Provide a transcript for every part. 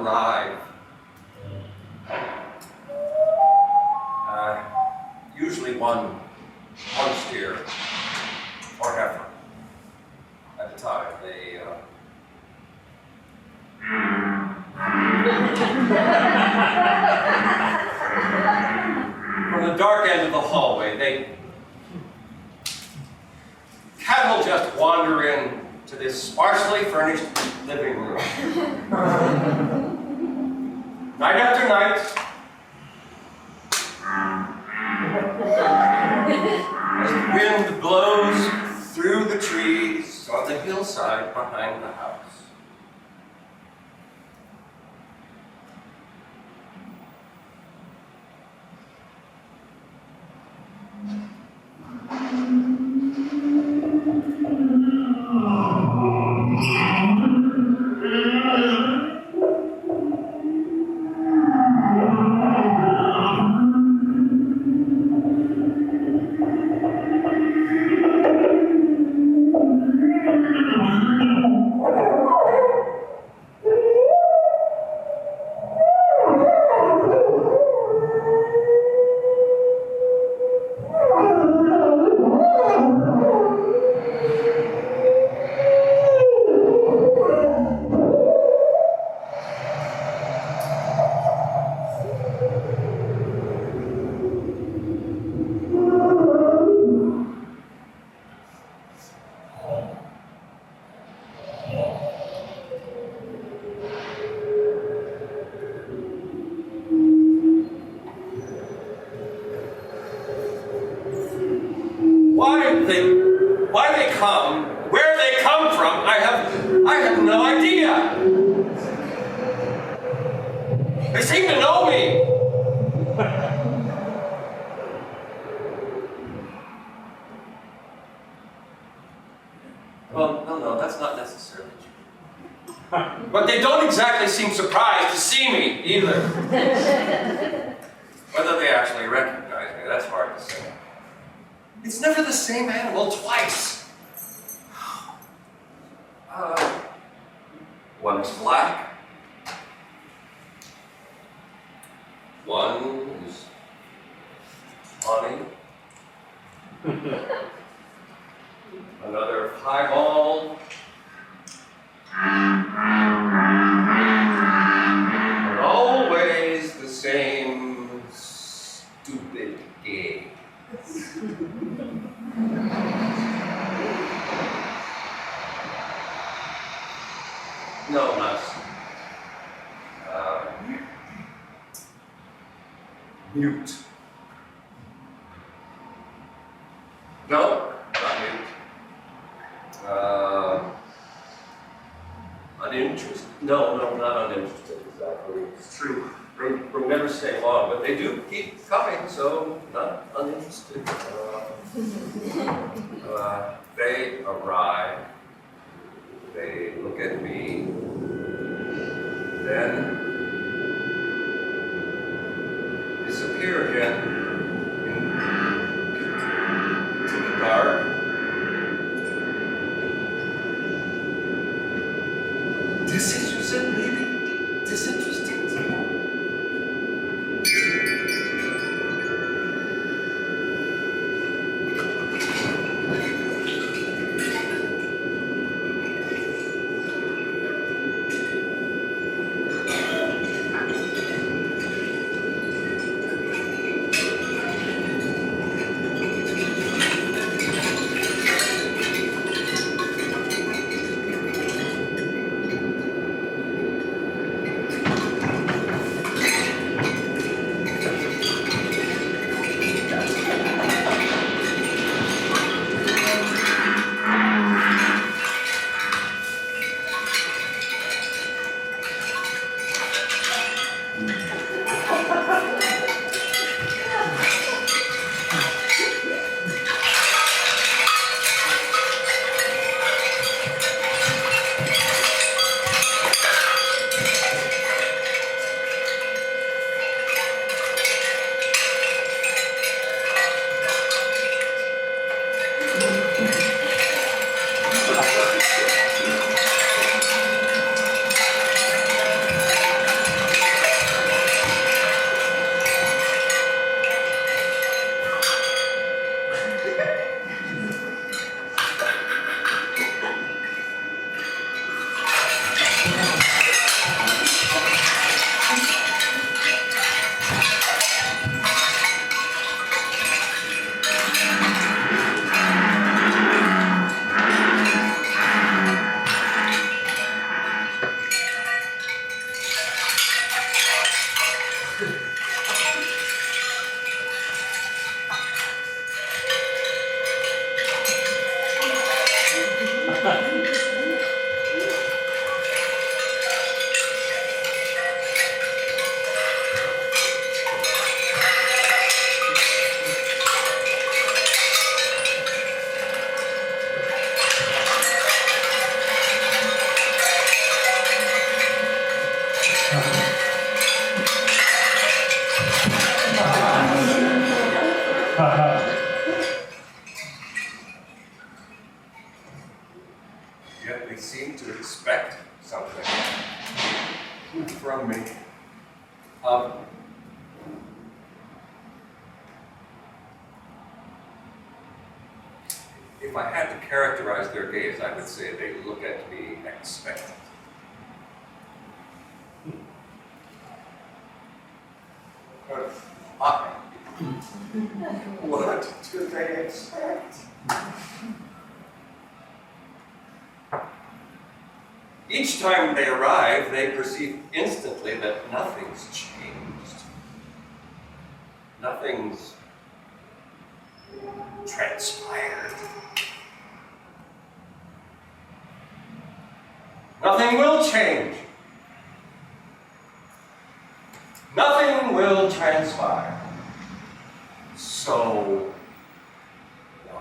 arrive. Usually one steer or heifer at a time. They from the dark end of the hallway, cattle just wander in to this sparsely furnished living room. Night after night, as the wind blows through the trees on the hillside behind the house. Why they come, where they come from, I have no idea. They seem to know me. Well, no, that's not necessarily true. But they don't exactly seem surprised to see me either. Whether they actually recognize me, that's hard to say. It's never the same animal twice. One is black. One is honey. Another highball. But always the same stupid game. No, not mute. No, not mute. Uninterested. No, not uninterested, exactly. It's true. They never stay long, but they do keep coming, so not uninterested. They arrive. They look at me. Then disappear again into the dark. Disinterested, maybe? Disinterested. Yet they seem to expect something from me. If I had to characterize their gaze, I would say they look at me expectant. What do they expect? Each time they arrive, they perceive instantly that nothing's changed. Nothing's transpired. Nothing will change. Nothing will transpire. So, why?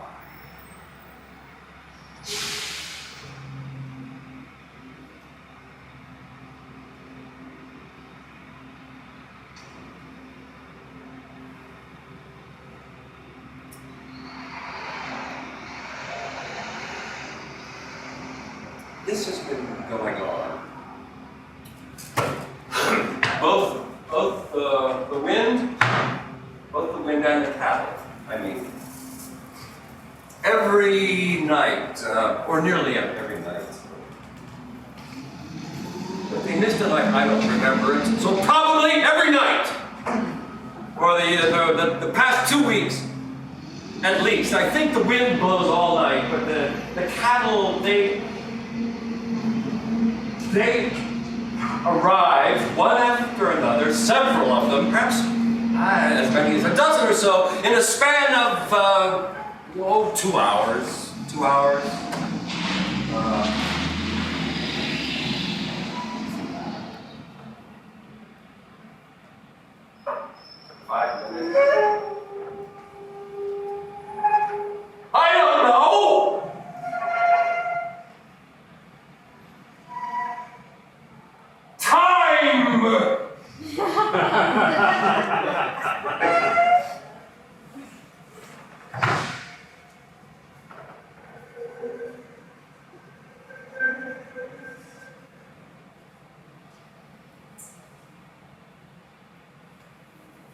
This has been going on. Both the wind and the cattle. I mean, every night, or nearly every night. But they missed it like I don't remember it. So probably every night, or the past 2 weeks, at least. I think the wind blows all night, but the cattle they arrive one after another, several of them, perhaps as many as a dozen or so, in a span of 2 hours. 2 hours. 5 minutes. I don't know! Time!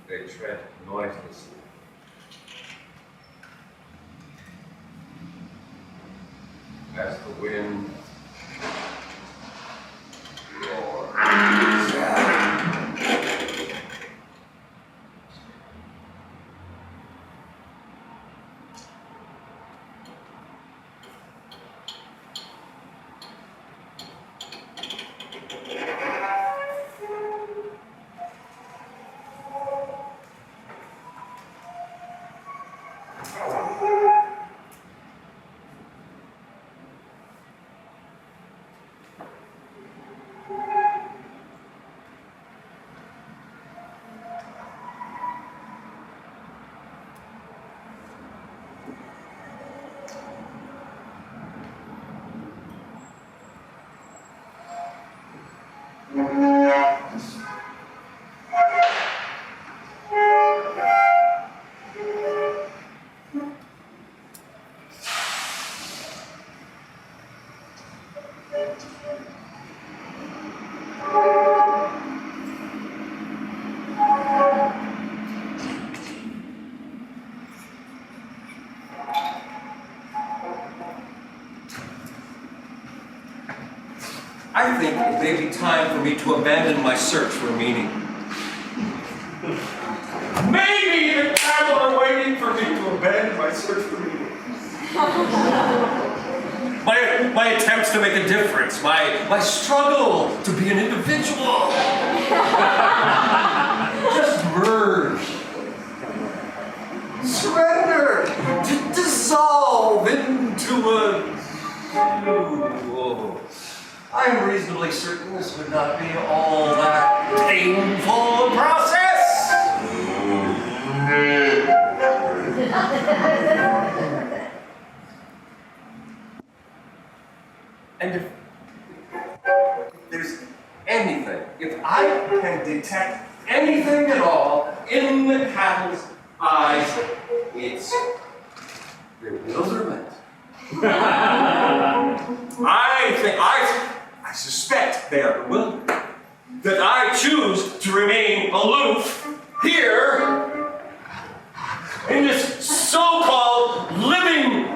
They tread noiselessly. As the wind roars. I think it may be time for me to abandon my search for meaning. Maybe the cattle are waiting for me to abandon my search for meaning. My attempts to make a difference, my struggle to be an individual. Just merge. Surrender. To dissolve into a Ooh, I'm reasonably certain this would not be all that painful a process. And if there's anything, if I can detect anything at all in the cattle's eyes, it's bewilderment. I suspect they are bewildered. That I choose to remain aloof here in this so-called living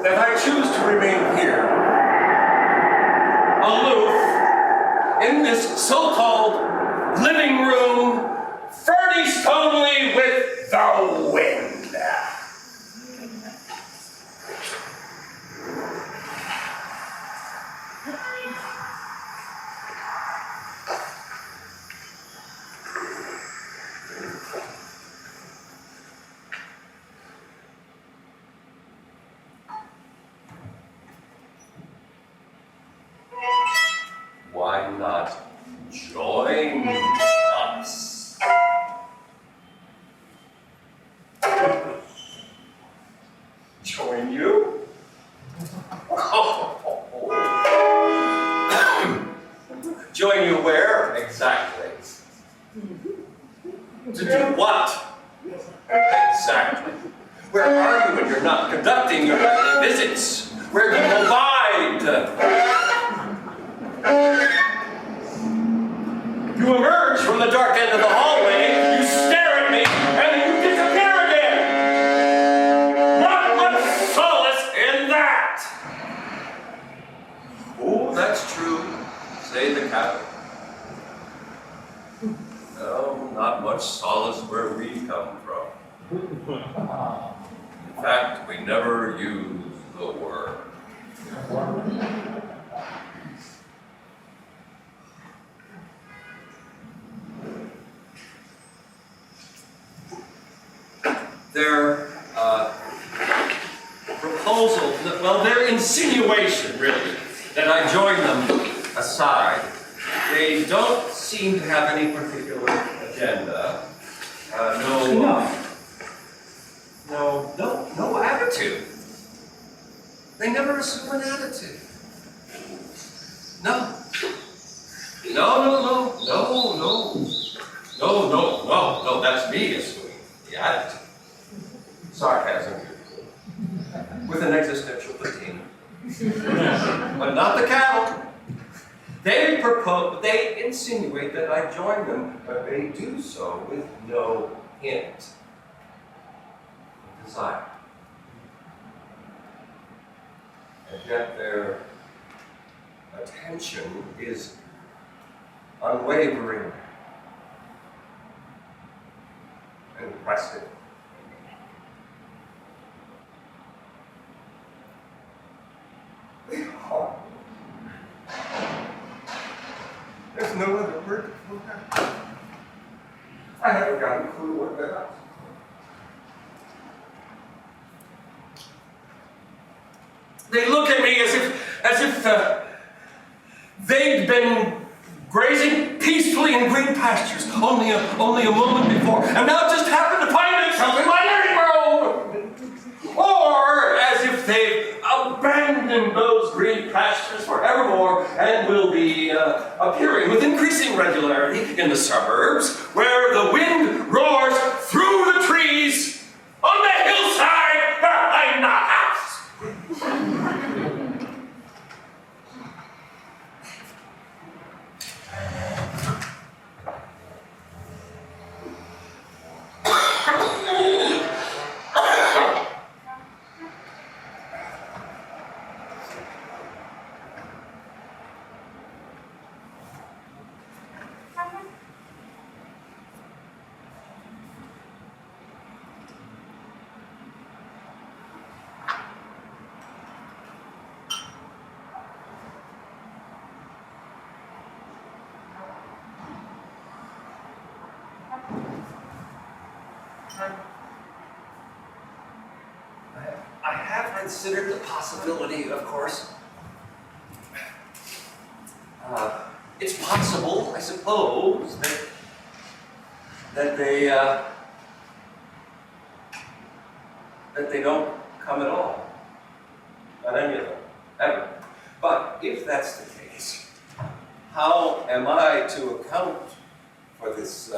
that I choose to remain here, aloof, in this so-called living room, furnished only with the wind. Why not join us? Join you? Join you where exactly? To do what? Exactly. Where are you when you're not conducting your nightly visits? Where do you abide? You emerge from the dark end of the hallway, you stare at me, and then you disappear again! Not much solace in that! Oh, that's true, say the captain. No, not much solace where we come from. In fact, we never use the word. Their proposal, well, their insinuation, really, that I join them aside. They don't seem to have any particular agenda. No attitude. They never assume an attitude. No, that's me assuming the attitude. Sarcasm. With an existential patina. But not the cattle. They insinuate that I join them, but they do so with no hint of desire. And yet their attention is unwavering and impressive. There's no other word for that. I haven't got a clue what that is. if they'd been grazing peacefully in green pastures only a moment before, and now just happened to find themselves in my living room. Or as if they've abandoned those green pastures forevermore and will be appearing with increasing regularity in the suburbs, where the wind roars through the trees on the hillside behind the house. I have considered the possibility, of course. It's possible, I suppose, that they don't come at all. Not any of them, ever. But if that's the case, how am I to account for this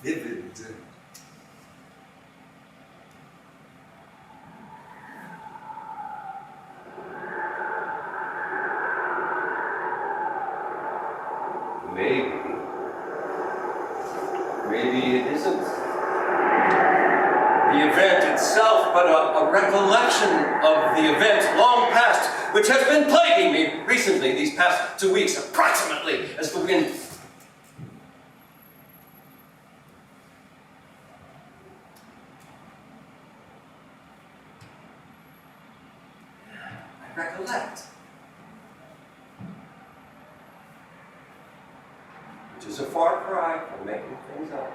vivid Maybe it isn't the event itself, but a recollection of the event long past, which has been plaguing me recently, these past 2 weeks, approximately as the wind. I recollect. Which is a far cry from making things up.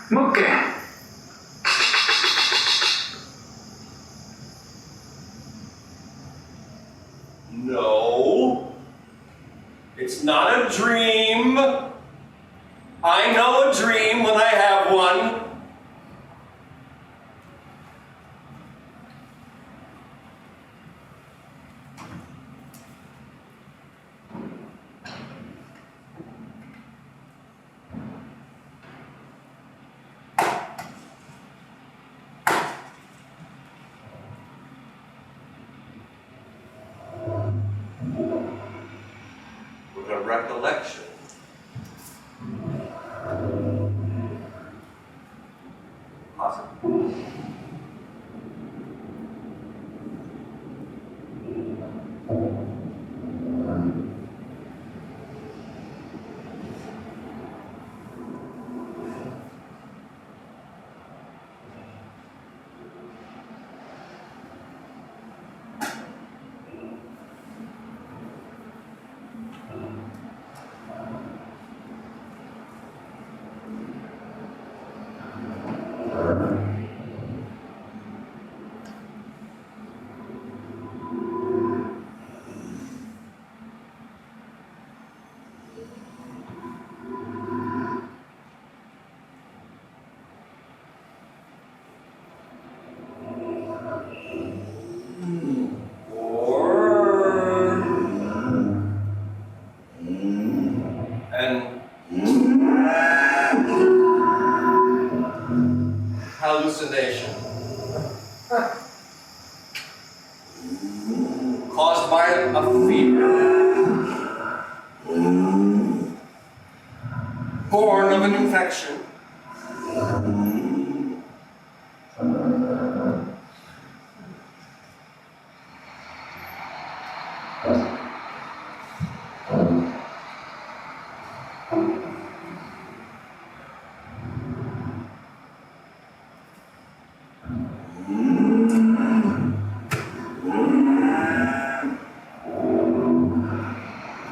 Mukke. No, it's not a dream. I know a dream when I have one. Recollection. Possible. of an infection.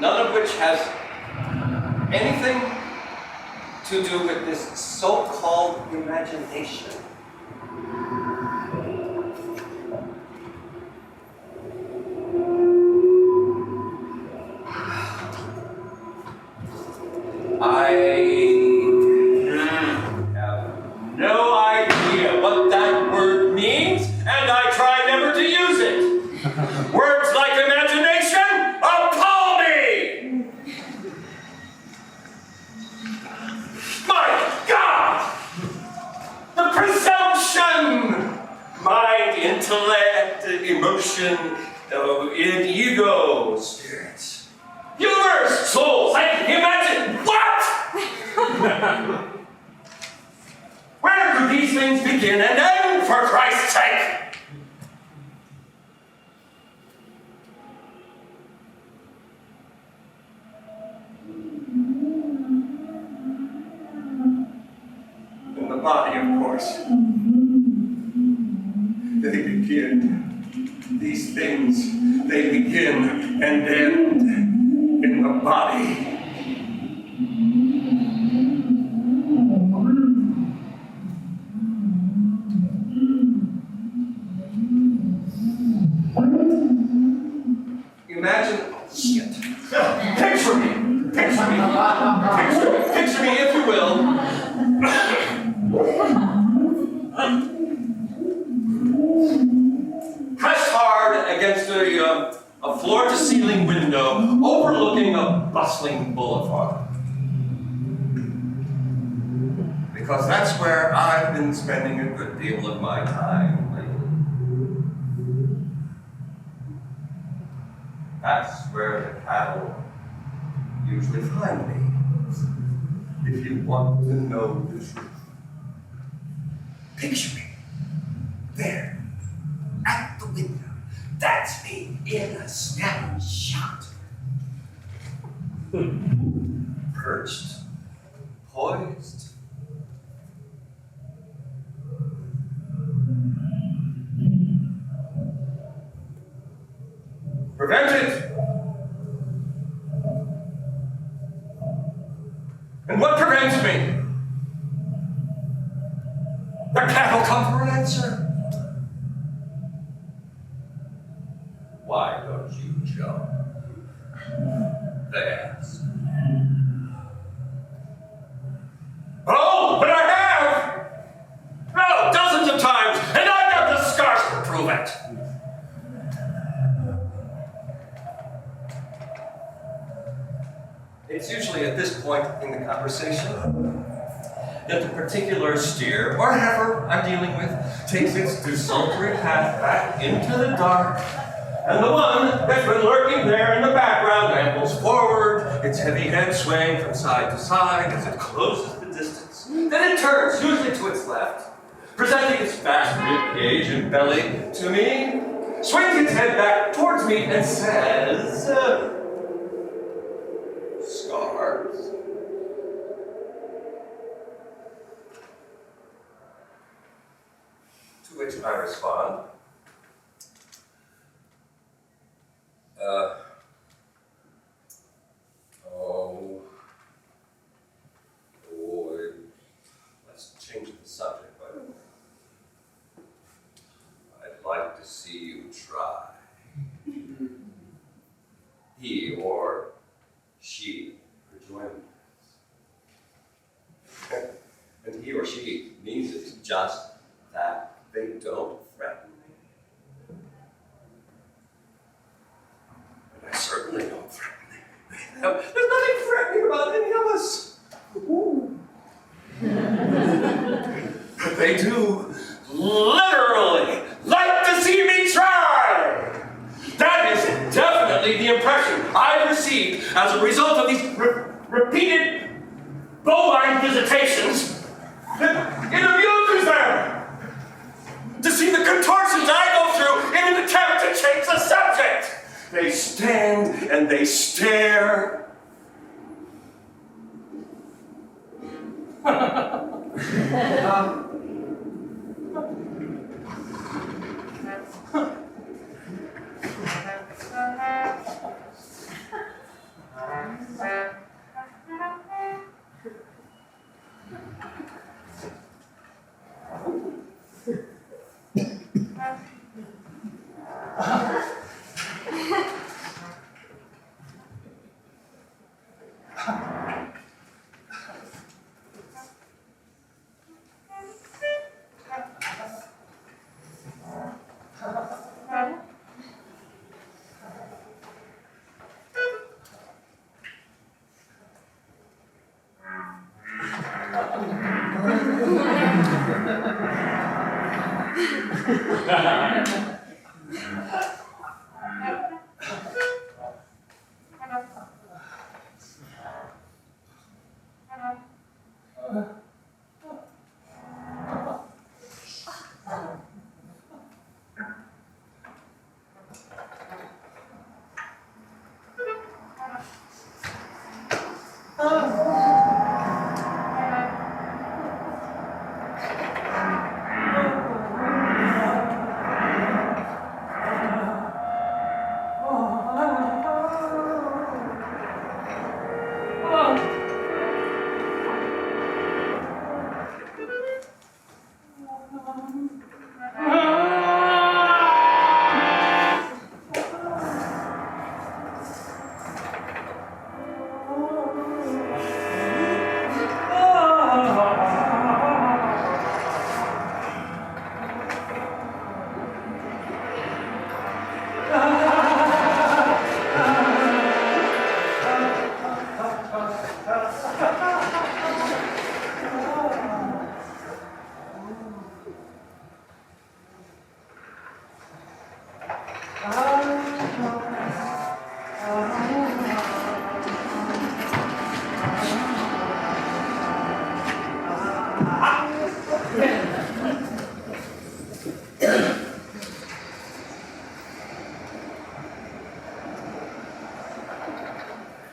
None of which has anything to do with this so-called imagination. I have no idea what that word means, and I try never to use it. Words like imagination appall me! My God! The presumption! Mind, intellect, emotion, ego, spirit, universe, soul, psyche, imagine. What? Where do these things begin and end, for Christ's sake? In the body, of course. They begin. These things, they begin and end in the body. Imagine, shit. Picture me, if you will. Pressed hard against a floor-to-ceiling window overlooking a bustling boulevard. Because that's where I've been spending a good deal of my time lately. That's where the cattle usually find me. If you want to know the truth. Picture me. There. At the window. That's me in a snapshot. Perched. Poised. Prevent it! And what prevents me? The cattle come for an answer. Why don't you jump? They ask. Oh, but I have! Oh, dozens of times, and I've got the scars to prove it. It's usually at this point in the conversation that the particular steer or heifer I'm dealing with takes its desultory path back into the dark, and the one that's been lurking there in the background ambles forward, its heavy head swaying from side to side as it closes the distance. Then it turns, usually to its left, presenting its vast rib cage and belly to me, swings its head back towards me and says, scars. To which I respond, oh boy, let's change the subject, but I'd like to see you try. He or she rejoined us. And he or she means it just that they don't threaten me. And I certainly don't threaten them. There's nothing threatening about any of us. But they do literally like to see me try. That is definitely the impression I've received as a result of these repeated bovine visitations, it amuses them to see the contortions I go through in an attempt to change the subject. They stand and they stare.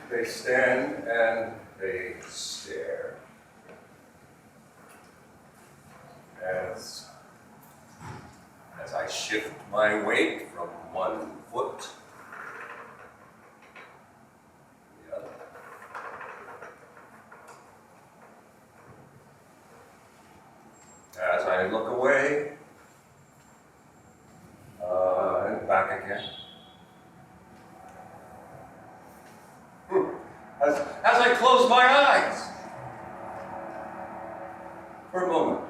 They stand and they stare. As I shift my weight from one foot to the other. As I look away and back again. As I close my eyes for a moment.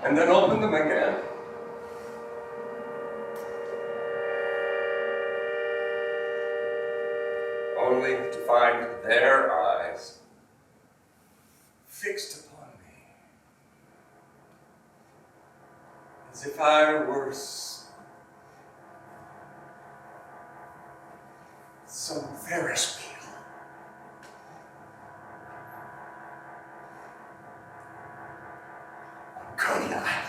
And then open them again. Only to find their eyes fixed upon me. As if I were some Ferris wheel. On Coney Island.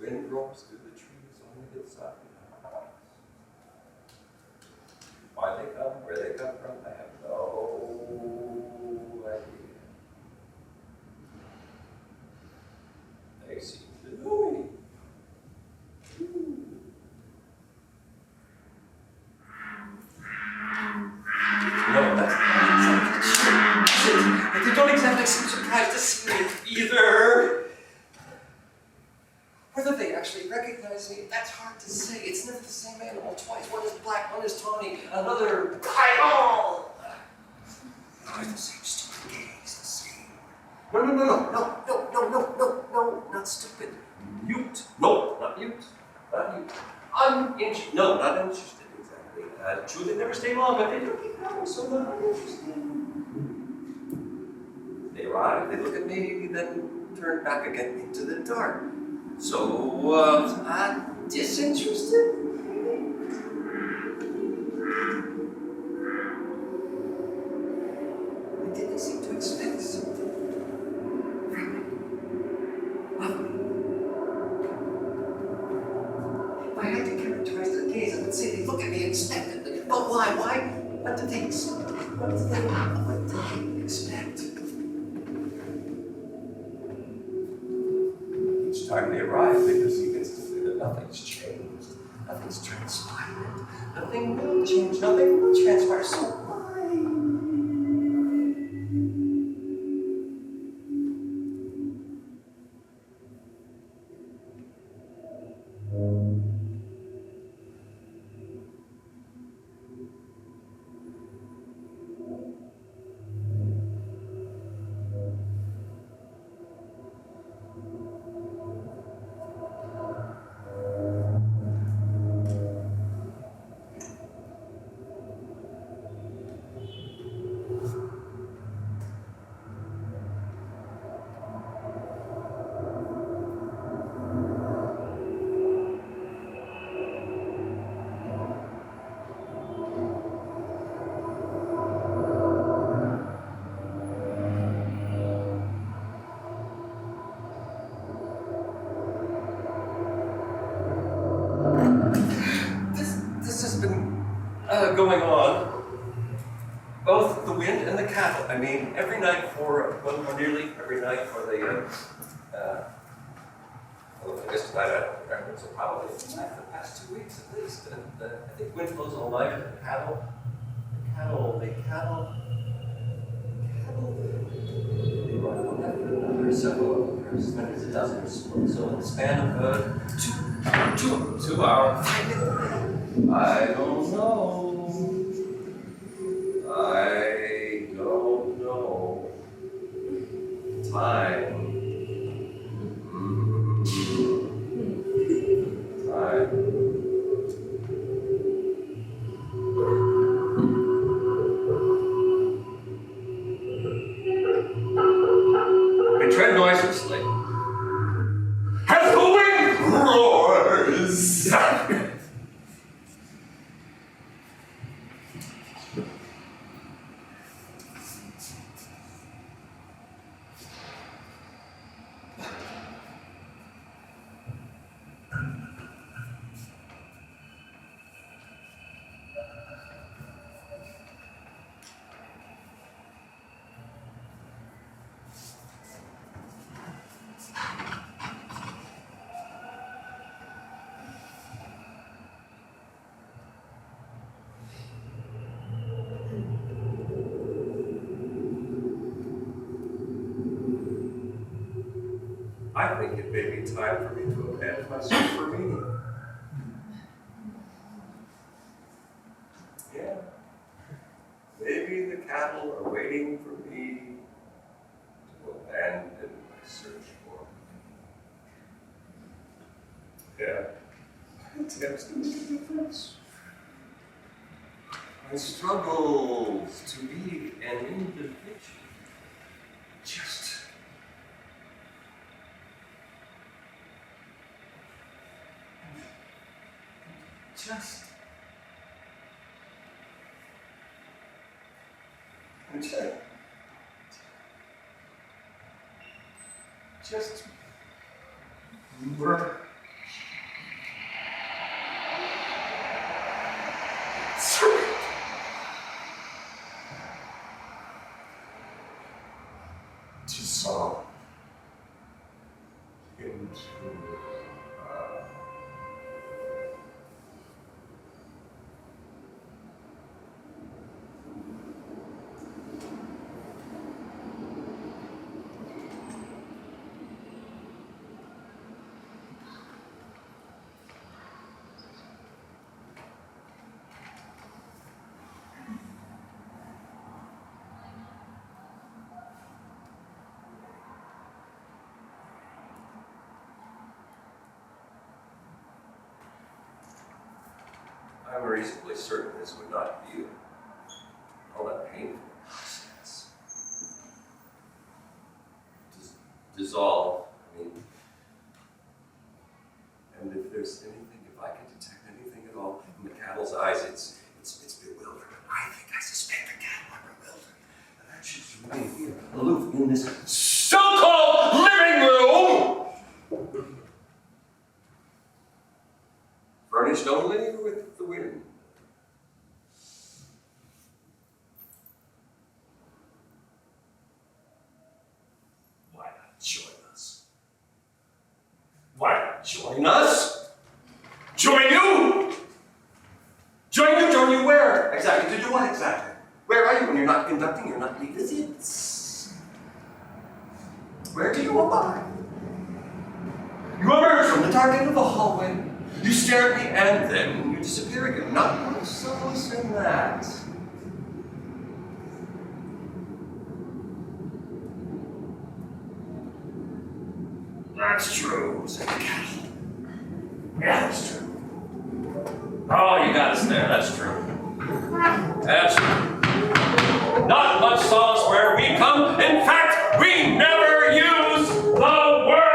wind roars through the trees on the hillside. Why they come, where they come from, I have no idea. They seem to know me. No, that's not exactly true. They don't exactly seem surprised to see me either. Whether they actually recognize me, that's hard to say. It's never the same animal twice. One is black, one is tawny, another coyote. Always the same stupid gaze, the same. No, not stupid. Mute. No, not mute. Not mute. Uninterested. No, not interested, exactly. True, they never stay long, but they don't keep coming, so not uninterested. They arrive, they look at me, then turn back again into the dark. So, I'm disinterested? They didn't seem to expect something. If I had to characterize their gaze, I would say they look at me expectantly. But why? What did they expect? What did they expect? Each time they arrive, they perceive instantly that nothing's changed. Nothing's transpired. Nothing will change. Nothing will transpire. So why? Going on, both the wind and the cattle. I mean, every night for, well, nearly every night for the, well, I guess tonight I don't remember, so probably for the past 2 weeks at least. And I think wind blows all night, and the cattle, they run one after another, several of them, as many as a dozen or so. So in the span of 2 hours, I don't know. Time. I tread noiselessly. As the wind roars! I think it may be time for me to abandon my search for meaning. Yeah. Maybe the cattle are waiting for me to abandon my search for meaning. Yeah. Attempts to make a difference. My struggles to be an individual. Just I'm reasonably certain this would not be all that painful process. Dissolve, I mean, and if there's anything, if I can detect anything at all in the cattle's eyes, it's bewilderment. I think I suspect the cattle are bewildered. And that should remain here, aloof, in this so-called living room! Furnished only with the wind. Why not join us? Why not join us? Join you? Join you? Join you where? Exactly. To do what exactly? Where are you when you're not conducting your nightly visits? Where do you abide? You emerge from the dark end of the hallway. You stare at me and then you disappear again. Not much solace in that. That's true, said the cattle. Yeah, that's true. Oh, you got us there, that's true. That's true. Not much solace where we come. In fact, we never use the word.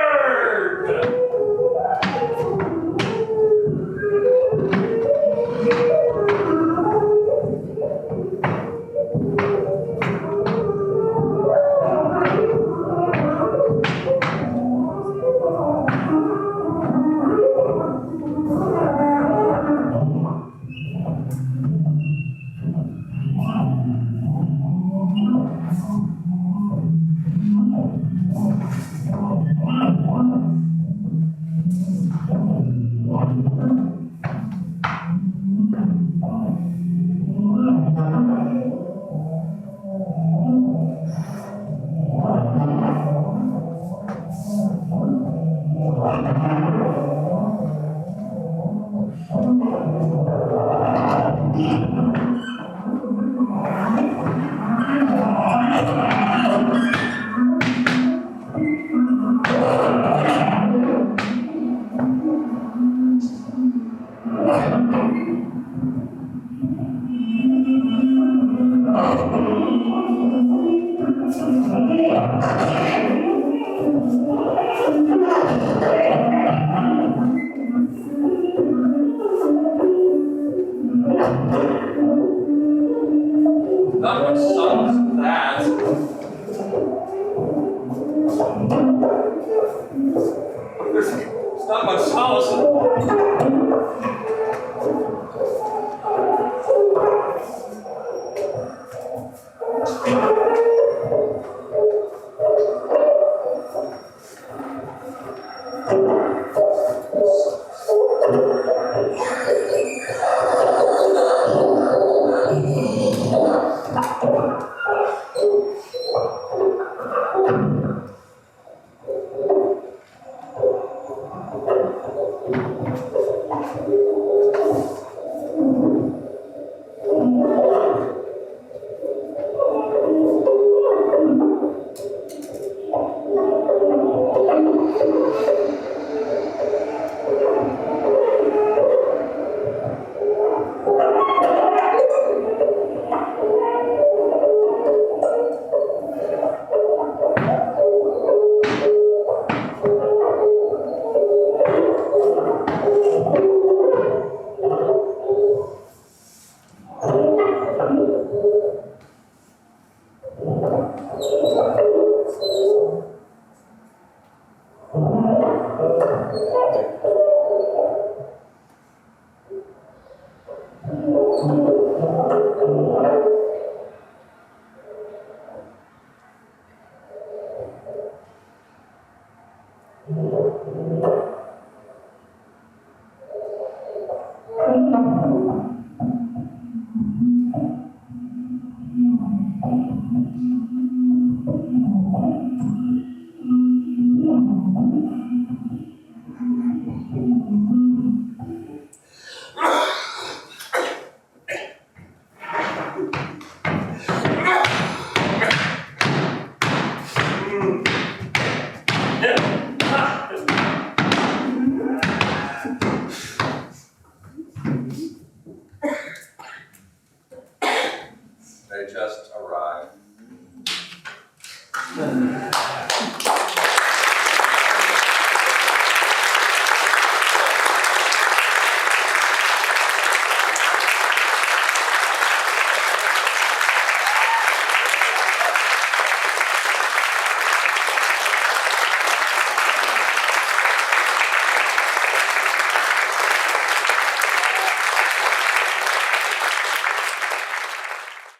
Not much solace in that. There's not much solace in